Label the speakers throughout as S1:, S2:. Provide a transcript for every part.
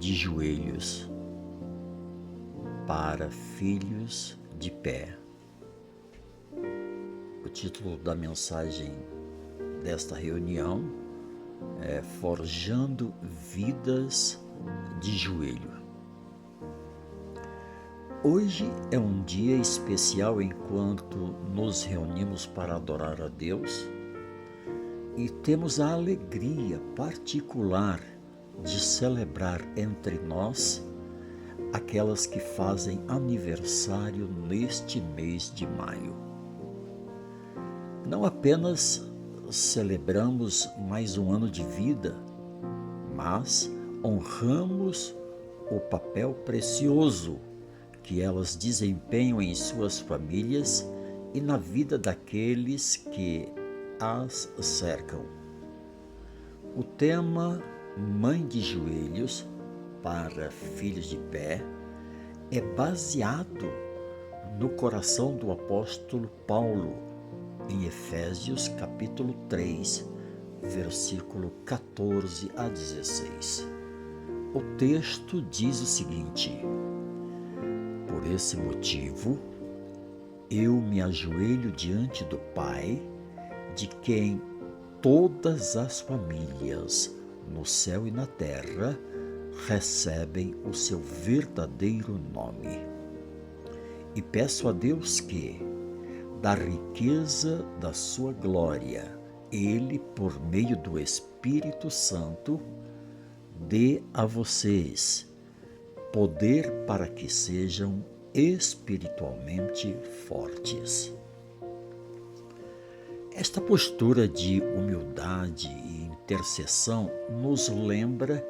S1: de joelhos para filhos de pé. O título da mensagem desta reunião é Forjando Vidas de Joelho. Hoje é um dia especial enquanto nos reunimos para adorar a Deus e temos a alegria particular de celebrar entre nós aquelas que fazem aniversário neste mês de maio. Não apenas celebramos mais um ano de vida, mas honramos o papel precioso que elas desempenham em suas famílias e na vida daqueles que as cercam. O tema Mãe de Joelhos para Filhos de Pé é baseado no coração do apóstolo Paulo, em Efésios capítulo 3, versículo 14 a 16. O texto diz o seguinte: Por esse motivo, eu me ajoelho diante do Pai, de quem todas as famílias no céu e na terra recebem o seu verdadeiro nome. E peço a Deus que, da riqueza da sua glória, Ele, por meio do Espírito Santo, dê a vocês poder para que sejam espiritualmente fortes. Esta postura de humildade e intercessão nos lembra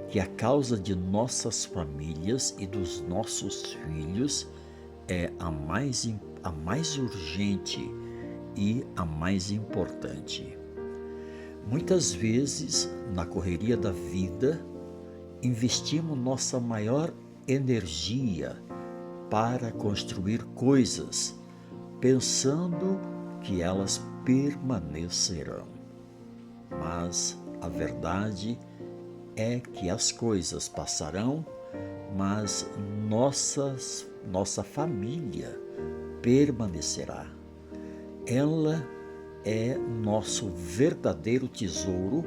S1: que a causa de nossas famílias e dos nossos filhos é a mais urgente e a mais importante. Muitas vezes, na correria da vida, investimos nossa maior energia para construir coisas, pensando que elas permanecerão. Mas a verdade é que as coisas passarão, mas nossa família permanecerá. Ela é nosso verdadeiro tesouro,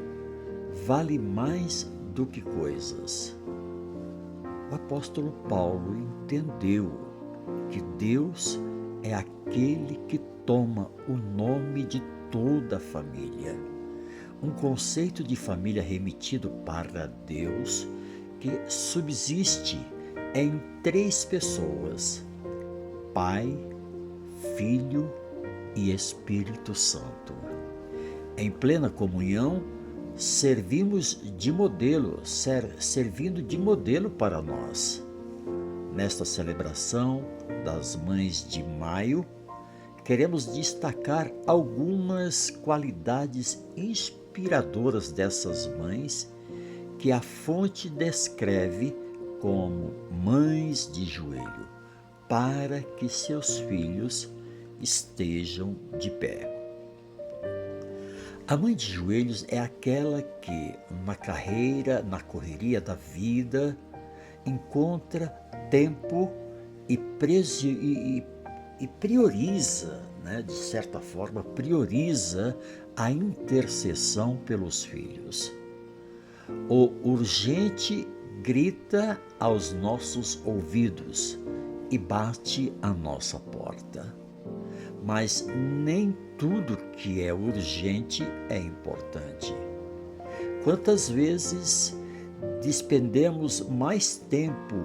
S1: vale mais do que coisas. O apóstolo Paulo entendeu que Deus é aquele que toma o nome de toda a família. Um conceito de família remetido para Deus que subsiste em 3 pessoas: Pai, Filho e Espírito Santo. Em plena comunhão, servindo de modelo para nós. Nesta celebração das Mães de Maio, queremos destacar algumas qualidades inspiradoras dessas mães que a fonte descreve como mães de joelho, para que seus filhos estejam de pé. A mãe de joelhos é aquela que, na correria da vida, encontra tempo e prioriza, de certa forma, prioriza a intercessão pelos filhos. O urgente grita aos nossos ouvidos e bate à nossa porta. Mas nem tudo que é urgente é importante. Quantas vezes despendemos mais tempo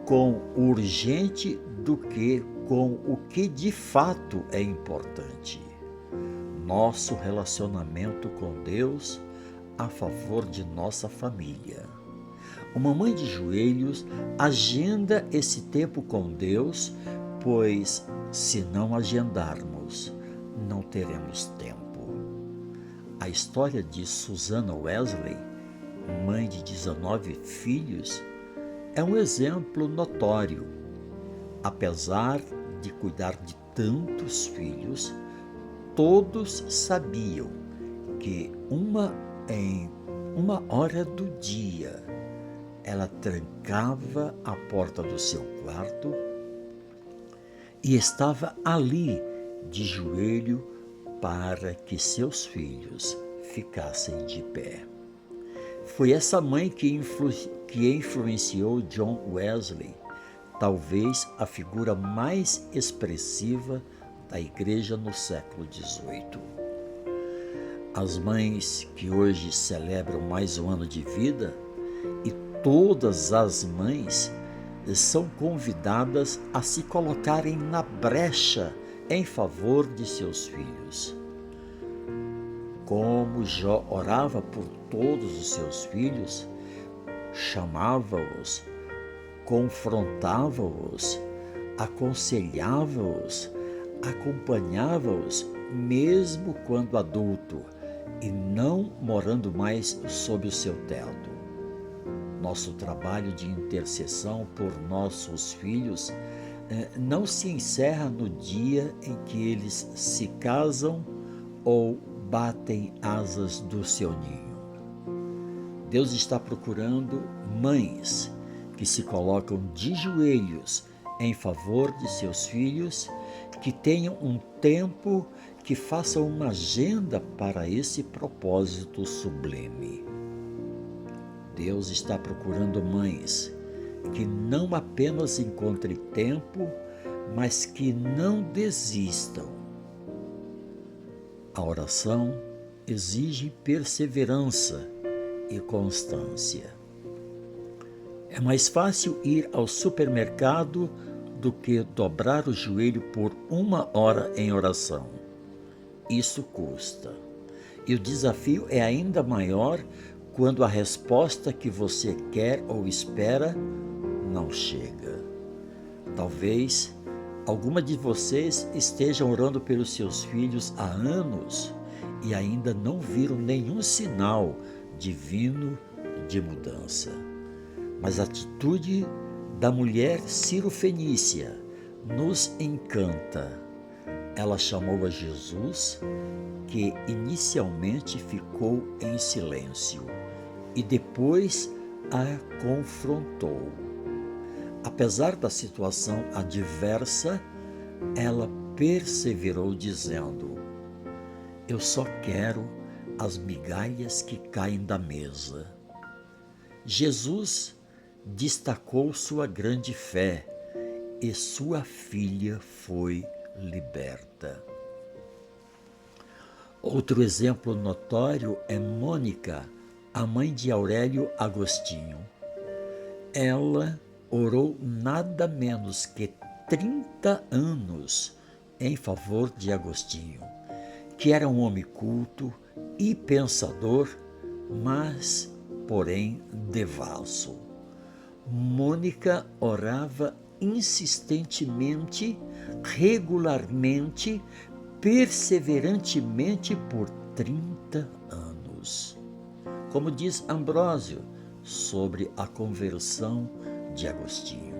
S1: com o urgente do que com o que de fato é importante? Nosso relacionamento com Deus a favor de nossa família. Uma mãe de joelhos agenda esse tempo com Deus, pois se não agendarmos, não teremos tempo. A história de Susanna Wesley, mãe de 19 filhos, é um exemplo notório. Apesar de cuidar de tantos filhos, todos sabiam que em uma hora do dia ela trancava a porta do seu quarto e estava ali de joelho para que seus filhos ficassem de pé. Foi essa mãe que influenciou John Wesley, talvez a figura mais expressiva da igreja no século XVIII. As mães que hoje celebram mais um ano de vida, e todas as mães são convidadas a se colocarem na brecha em favor de seus filhos. Como Jó orava por todos os seus filhos, chamava-os, confrontava-os, aconselhava-os, acompanhava-os, mesmo quando adulto, e não morando mais sob o seu teto. Nosso trabalho de intercessão por nossos filhos não se encerra no dia em que eles se casam ou batem asas do seu ninho. Deus está procurando mães que se colocam de joelhos em favor de seus filhos, que tenham um tempo, que façam uma agenda para esse propósito sublime. Deus está procurando mães que não apenas encontrem tempo, mas que não desistam. A oração exige perseverança e constância. É mais fácil ir ao supermercado do que dobrar o joelho por 1 hora em oração. Isso custa. E o desafio é ainda maior quando a resposta que você quer ou espera não chega. Talvez alguma de vocês estejam orando pelos seus filhos há anos e ainda não viram nenhum sinal divino de mudança. Mas a atitude da mulher Ciro-fenícia nos encanta. Ela chamou a Jesus, que inicialmente ficou em silêncio, e depois a confrontou. Apesar da situação adversa, ela perseverou dizendo: eu só quero as migalhas que caem da mesa. Jesus destacou sua grande fé e sua filha foi liberta. Outro exemplo notório é Mônica, a mãe de Aurélio Agostinho. Ela orou nada menos que 30 anos em favor de Agostinho, que era um homem culto e pensador, mas, porém, devasso. Mônica orava insistentemente, regularmente, perseverantemente por 30 anos. Como diz Ambrósio sobre a conversão de Agostinho,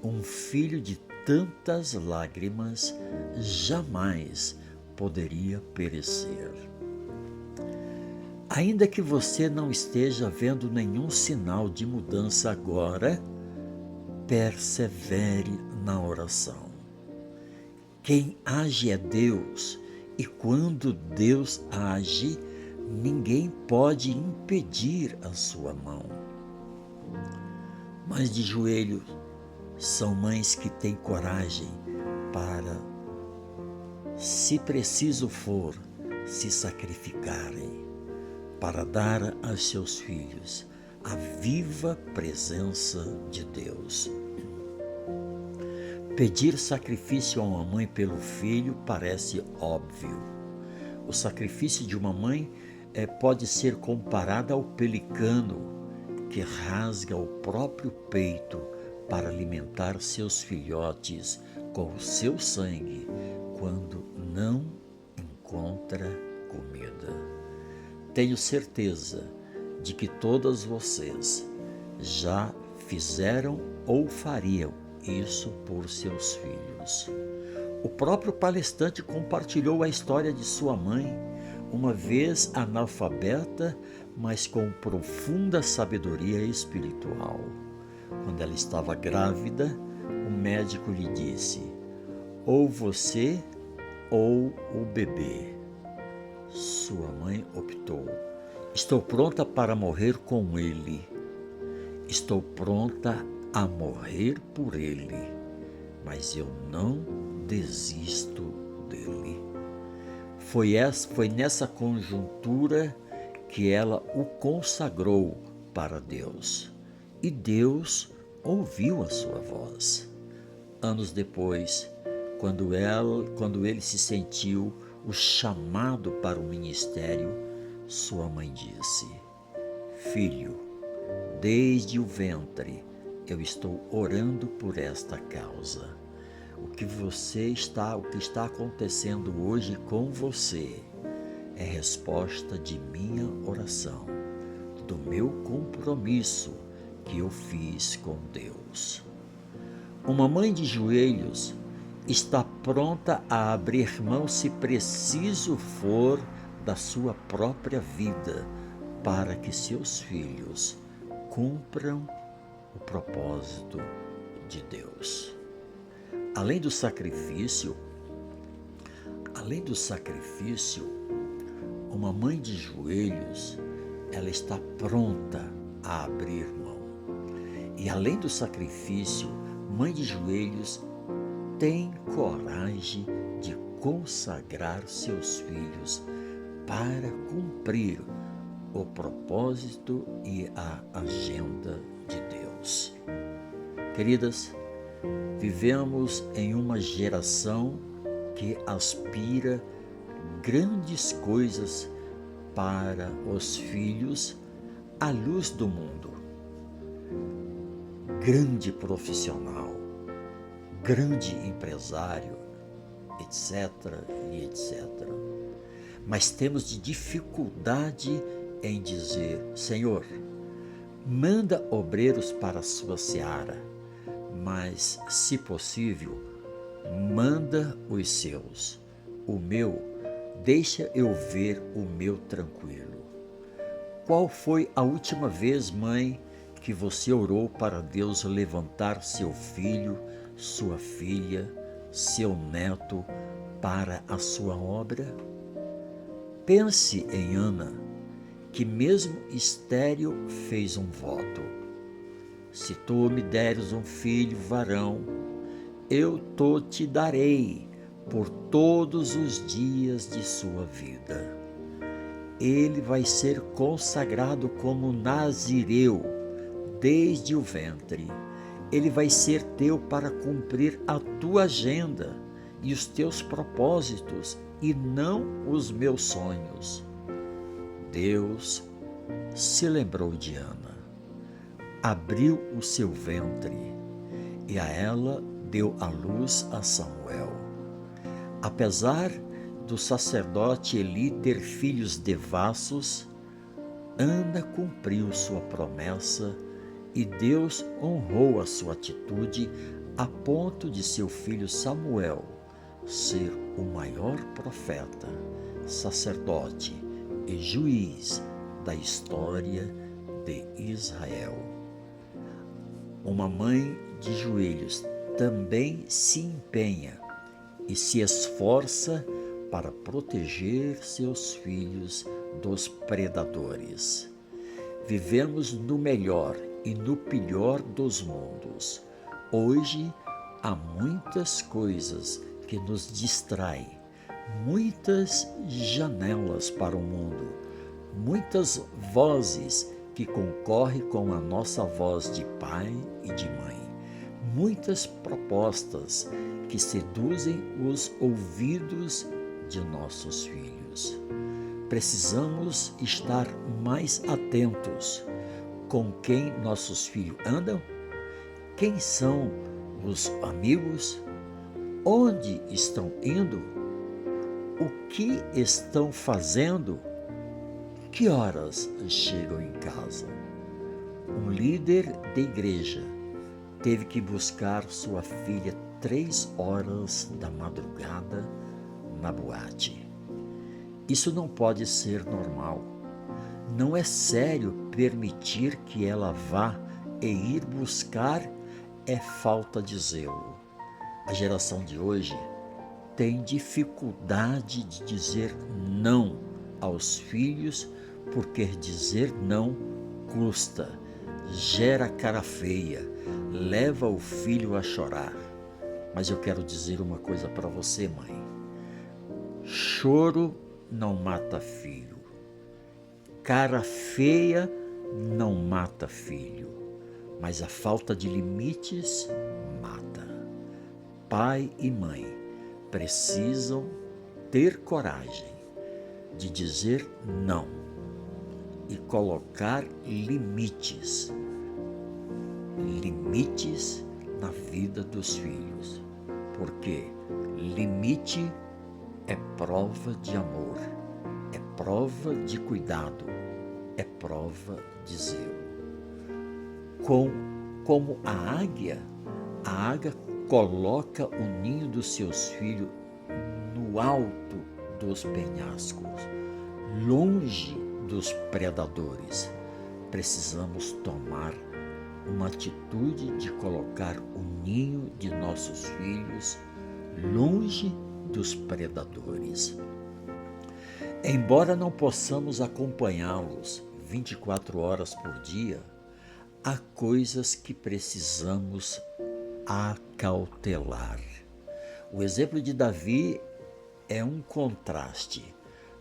S1: um filho de tantas lágrimas jamais poderia perecer. Ainda que você não esteja vendo nenhum sinal de mudança agora, persevere na oração. Quem age é Deus, e quando Deus age, ninguém pode impedir a sua mão. Mães de joelho são mães que têm coragem para, se preciso for, se sacrificarem para dar aos seus filhos a viva presença de Deus. Pedir sacrifício a uma mãe pelo filho parece óbvio. O sacrifício de uma mãe pode ser comparado ao pelicano que rasga o próprio peito para alimentar seus filhotes com o seu sangue quando não encontra comida. Tenho certeza de que todas vocês já fizeram ou fariam isso por seus filhos. O próprio palestrante compartilhou a história de sua mãe, uma vez analfabeta, mas com profunda sabedoria espiritual. Quando ela estava grávida, o médico lhe disse: ou você ou o bebê. Sua mãe optou: estou pronta para morrer com ele. Estou pronta a morrer por ele, mas eu não desisto dele. Foi nessa conjuntura que ela o consagrou para Deus. E Deus ouviu a sua voz. Anos depois, quando ele se sentiu o chamado para o ministério, sua mãe disse: filho, desde o ventre eu estou orando por esta causa. O que está acontecendo hoje com você é resposta de minha oração, do meu compromisso que eu fiz com Deus. Uma mãe de joelhos está pronta a abrir mão, se preciso for, da sua própria vida, para que seus filhos cumpram o propósito de Deus. Além do sacrifício, uma mãe de joelhos, ela está pronta a abrir mão. E além do sacrifício, mãe de joelhos tem coragem de consagrar seus filhos para cumprir o propósito e a agenda de Deus. Queridas, vivemos em uma geração que aspira grandes coisas para os filhos à luz do mundo. Grande profissional, grande empresário, etc. e etc. Mas temos dificuldade em dizer: Senhor, manda obreiros para a sua seara, mas, se possível, manda os seus. O meu, deixa eu ver o meu tranquilo. Qual foi a última vez, mãe, que você orou para Deus levantar seu filho, sua filha, seu neto para a sua obra? Pense em Ana, que mesmo estéril fez um voto: se tu me deres um filho varão, eu te darei por todos os dias de sua vida. Ele vai ser consagrado como nazireu desde o ventre. Ele vai ser teu para cumprir a tua agenda e os teus propósitos, e não os meus sonhos. Deus se lembrou de Ana, abriu o seu ventre e a ela deu à luz a Samuel. Apesar do sacerdote Eli ter filhos devassos, Ana cumpriu sua promessa e Deus honrou a sua atitude a ponto de seu filho Samuel ser o maior profeta, sacerdote e juiz da história de Israel. Uma mãe de joelhos também se empenha e se esforça para proteger seus filhos dos predadores. Vivemos no melhor e no pior dos mundos. Hoje há muitas coisas que nos distraem, muitas janelas para o mundo, muitas vozes que concorrem com a nossa voz de pai e de mãe, muitas propostas que seduzem os ouvidos de nossos filhos. Precisamos estar mais atentos com quem nossos filhos andam, quem são os amigos, onde estão indo, o que estão fazendo, que horas chegam em casa. Um líder de igreja teve que buscar sua filha 3 horas da madrugada na boate. Isso não pode ser normal. Não é sério permitir que ela vá e ir buscar é falta de zelo. A geração de hoje tem dificuldade de dizer não aos filhos, porque dizer não custa, gera cara feia, leva o filho a chorar. Mas eu quero dizer uma coisa para você, mãe. Choro não mata filho. Cara feia não mata filho. Mas a falta de limites mata. Pai e mãe precisam ter coragem de dizer não e colocar limites na vida dos filhos, porque limite é prova de amor, é prova de cuidado, é prova de zelo. Como a águia coloca o ninho dos seus filhos no alto dos penhascos, longe dos predadores. Precisamos tomar uma atitude de colocar o ninho de nossos filhos longe dos predadores. Embora não possamos acompanhá-los 24 horas por dia, há coisas que precisamos acautelar. O exemplo de Davi é um contraste.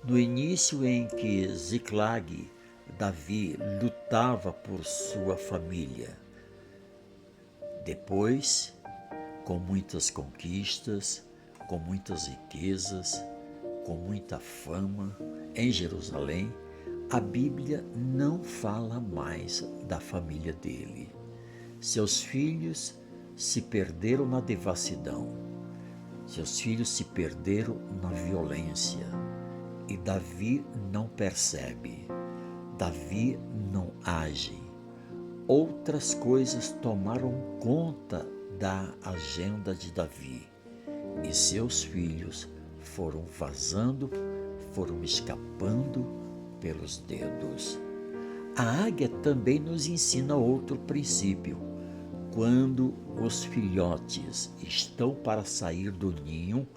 S1: No início em que Ziclag, Davi lutava por sua família. Depois, com muitas conquistas, com muitas riquezas, com muita fama em Jerusalém, a Bíblia não fala mais da família dele. Seus filhos se perderam na devassidão, seus filhos se perderam na violência, e Davi não percebe, Davi não age. Outras coisas tomaram conta da agenda de Davi, e seus filhos foram vazando, foram escapando pelos dedos. A águia também nos ensina outro princípio. Quando os filhotes estão para sair do ninho,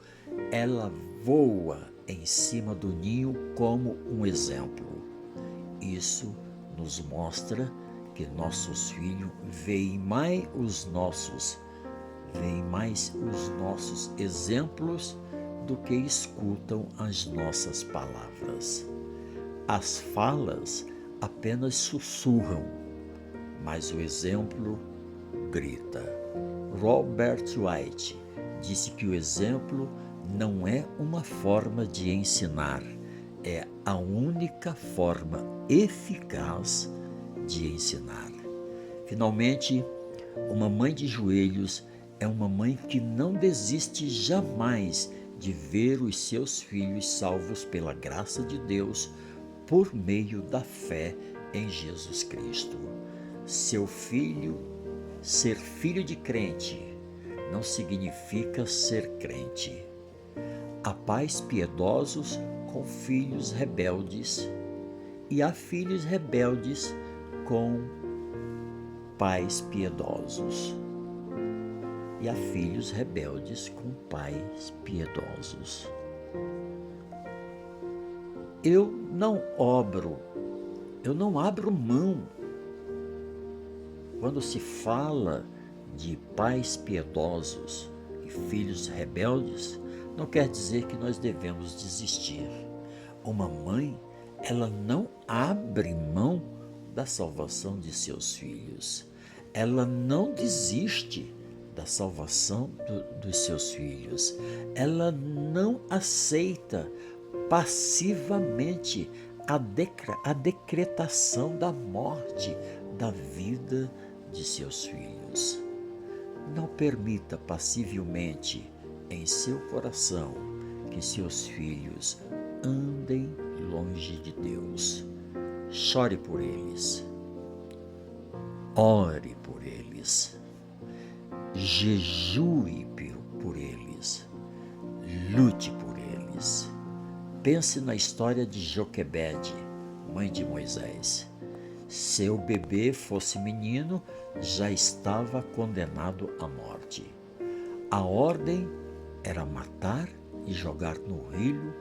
S1: ela voa em cima do ninho como um exemplo. Isso nos mostra que nossos filhos veem mais os nossos exemplos do que escutam as nossas palavras. As falas apenas sussurram, mas o exemplo grita. Robert White disse que o exemplo não é uma forma de ensinar, é a única forma eficaz de ensinar. Finalmente, uma mãe de joelhos é uma mãe que não desiste jamais de ver os seus filhos salvos pela graça de Deus por meio da fé em Jesus Cristo. Ser filho de crente não significa ser crente. Há pais piedosos com filhos rebeldes e há filhos rebeldes com pais piedosos. E há filhos rebeldes com pais piedosos. Eu não abro mão. Quando se fala de pais piedosos e filhos rebeldes, não quer dizer que nós devemos desistir. Uma mãe, ela não abre mão da salvação de seus filhos. Ela não desiste da salvação dos seus filhos. Ela não aceita passivamente a decretação da morte da vida de seus filhos. Não permita passivelmente em seu coração que seus filhos andem longe de Deus. Chore por eles. Ore por eles. Jejue por eles. Lute por eles. Pense na história de Joquebede, mãe de Moisés. Se o bebê fosse menino, já estava condenado à morte. A ordem era matar e jogar no rio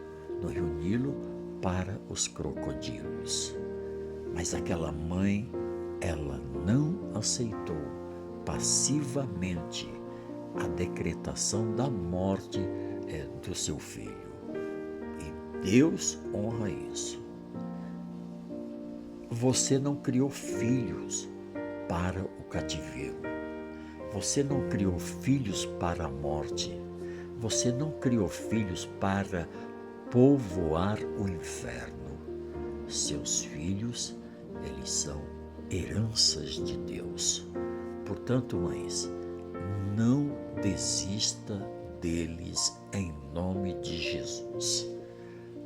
S1: Nilo, para os crocodilos. Mas aquela mãe, ela não aceitou passivamente a decretação da morte do seu filho. E Deus honra isso. Você não criou filhos para o cativeiro. Você não criou filhos para a morte. Você não criou filhos para povoar o inferno. Seus filhos, eles são heranças de Deus. Portanto, mães, não desista deles em nome de Jesus.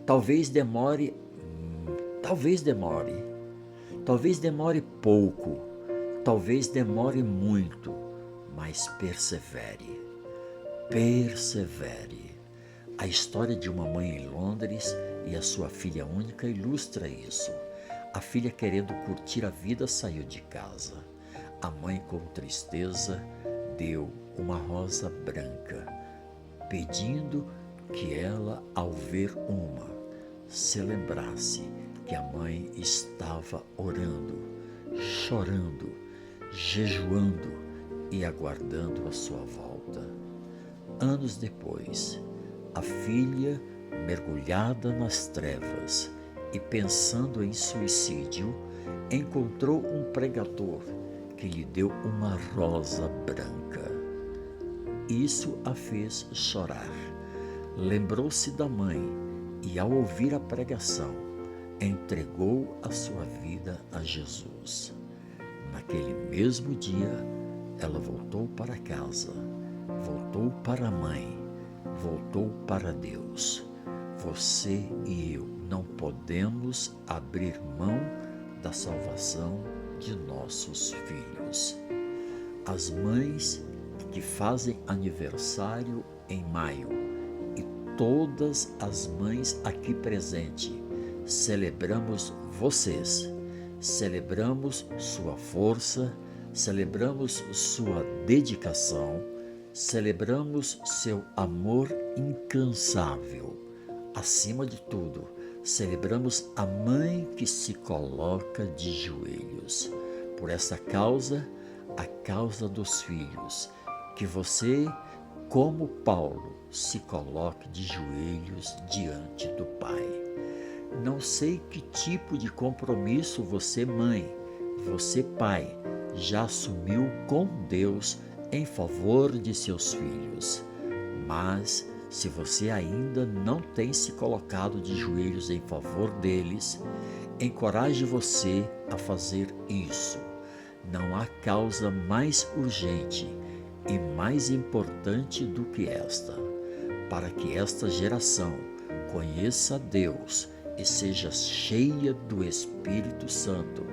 S1: Talvez demore pouco, talvez demore muito, mas persevere. A história de uma mãe em Londres e a sua filha única ilustra isso. A filha, querendo curtir a vida, saiu de casa. A mãe, com tristeza, deu uma rosa branca, pedindo que ela, ao ver uma, se lembrasse que a mãe estava orando, chorando, jejuando e aguardando a sua volta. Anos depois, a filha, mergulhada nas trevas e pensando em suicídio, encontrou um pregador que lhe deu uma rosa branca. Isso a fez chorar. Lembrou-se da mãe e, ao ouvir a pregação, entregou a sua vida a Jesus. Naquele mesmo dia, ela voltou para casa, voltou para a mãe, voltou para Deus. Você e eu não podemos abrir mão da salvação de nossos filhos. As mães que fazem aniversário em maio e todas as mães aqui presentes, celebramos vocês, celebramos sua força, celebramos sua dedicação, celebramos seu amor incansável. Acima de tudo, celebramos a mãe que se coloca de joelhos. Por essa causa, a causa dos filhos, que você, como Paulo, se coloque de joelhos diante do Pai. Não sei que tipo de compromisso você, mãe, você, pai, já assumiu com Deus em favor de seus filhos, mas se você ainda não tem se colocado de joelhos em favor deles, encoraje você a fazer isso. Não há causa mais urgente e mais importante do que esta, para que esta geração conheça Deus e seja cheia do Espírito Santo,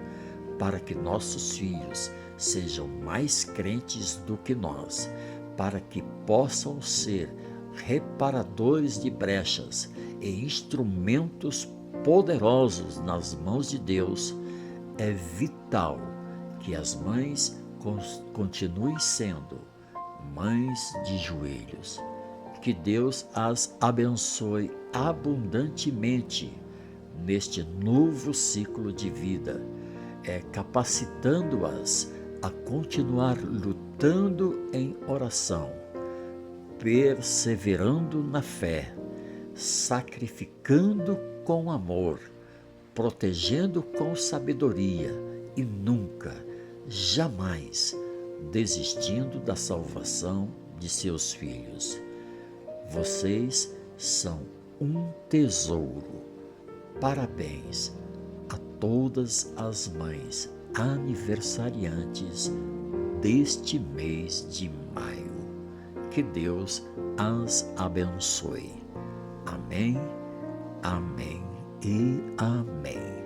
S1: para que nossos filhos sejam mais crentes do que nós, para que possam ser reparadores de brechas e instrumentos poderosos nas mãos de Deus. É vital que as mães continuem sendo mães de joelhos. Que Deus as abençoe abundantemente neste novo ciclo de vida, capacitando-as a continuar lutando em oração, perseverando na fé, sacrificando com amor, protegendo com sabedoria e nunca, jamais desistindo da salvação de seus filhos. Vocês são um tesouro. Parabéns a todas as mães aniversariantes deste mês de maio. Que Deus as abençoe. Amém, amém e amém.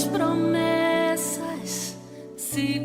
S2: Tuas promessas se